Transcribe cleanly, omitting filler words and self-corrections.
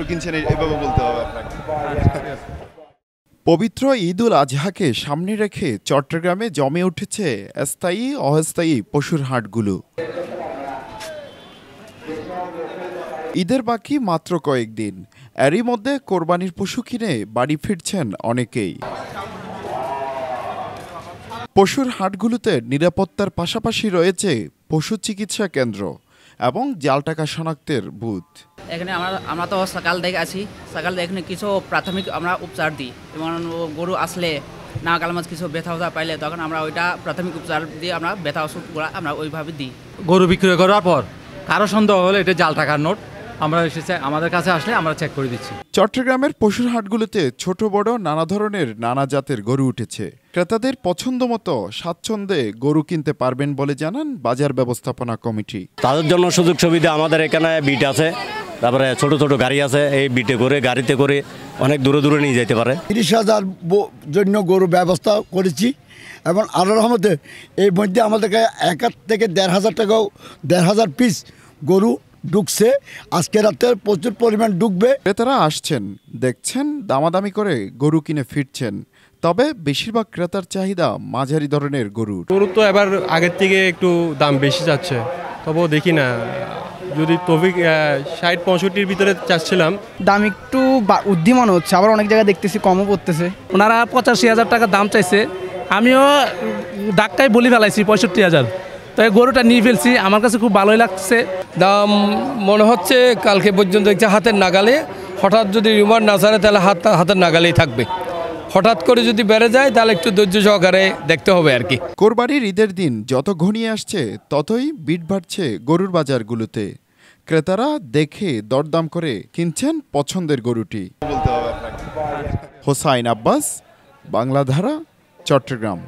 কিনছেন এভাবে বলতে হবে আপনাকে। পবিত্র ঈদ উল আজহাকে সামনে রেখে চট্টগ্রামে জমে উঠেছে স্থায়ী অস্থায়ী পশুর হাটগুলো। ঈদের বাকি মাত্র কয়েকদিন, এরই মধ্যে কোরবানির পশু কিনে বাড়ি ফিরছেন অনেকেই। পশুর হাটগুলোতে নিরাপত্তার পাশাপাশি রয়েছে পশু চিকিৎসা কেন্দ্র এবং জাল টাকা শনাক্তের বুথ। এখানে আমরা তো সকাল থেকে আছি, সকাল থেকে এখানে কিছু প্রাথমিক আমরা উপচার দিই, যেমন গরু আসলে না কালমাছ কিছু ব্যথা ওঠা পাইলে তখন আমরা ওইটা প্রাথমিক উপচার দিয়ে আমরা ব্যথা ওষুধগুলো আমরা ওইভাবে দিই। গরু বিক্রয় করার পর কারো সন্দেহ হলে এটা জাল টাকার নোট, আমরা এসেছে আমাদের কাছে আসলে আমরা চেক করে দিচ্ছি। চট্টগ্রামের পশুর হাটগুলোতে ছোট বড় নানা ধরনের নানা জাতের গরু উঠেছে। ক্রেতাদের পছন্দ মতো স্বাচ্ছন্দ্যে গরু কিনতে পারবেন বলে জানান বাজার ব্যবস্থাপনা কমিটি। তাদের জন্য সুযোগ সুবিধা আমাদের এখানে বিট আছে, তারপরে ছোট ছোট গাড়ি আছে, এই বিটে করে গাড়িতে করে অনেক দূরে দূরে নিয়ে যেতে পারে। 30,000 জন্য গরু ব্যবস্থা করেছি এবং আল্লাহর রহমতে এই মধ্যে আমাদেরকে 1 থেকে 1,500 টাকাও 1,500 পিস গরু ঢুকছে। আজকে রাতে প্রচুর পরিমাণ ঢুকবে। ক্রেতারা আসছেন, দেখছেন, দামাদামি করে গরু কিনে ফিরছেন। তবে বেশিরভাগ ক্রেতার চাহিদা মাঝারি ধরনের গরুর। গরু তো এবার আগের থেকে একটু দাম বেশি যাচ্ছে, তবুও দেখি না, যদি তৌফিক 60-65-র ভিতরে চাচ্ছিলাম। দাম একটু উদ্দীমান হচ্ছে, আবার অনেক জায়গায় দেখতেছি কমও করতেছে। ওনারা 85,000 টাকা দাম চাইছে, আমিও ধাক্কায় বলি ফেলাইছি 65,000। তো এই গরুটা নিয়ে ফেলছি, আমার কাছে খুব ভালোই লাগছে। দাম মনে হচ্ছে কালকে পর্যন্ত হাতের নাগালে, হঠাৎ যদি রিমান্ড না ছাড়ে তাহলে হাতের নাগালেই থাকবে। হঠাৎ করে যদি বেড়ে যায় তাহলে একটু ধৈর্য সহকারে দেখতে হবে আর কি। কোরবানির ঈদের দিন যত ঘনিয়ে আসছে ততই ভিড় বাড়ছে গরুর বাজারগুলোতে। ক্রেতারা দেখে দরদাম করে কিনছেন পছন্দের গরুটি। হোসাইন আব্বাস, বাংলাধারা, চট্টগ্রাম।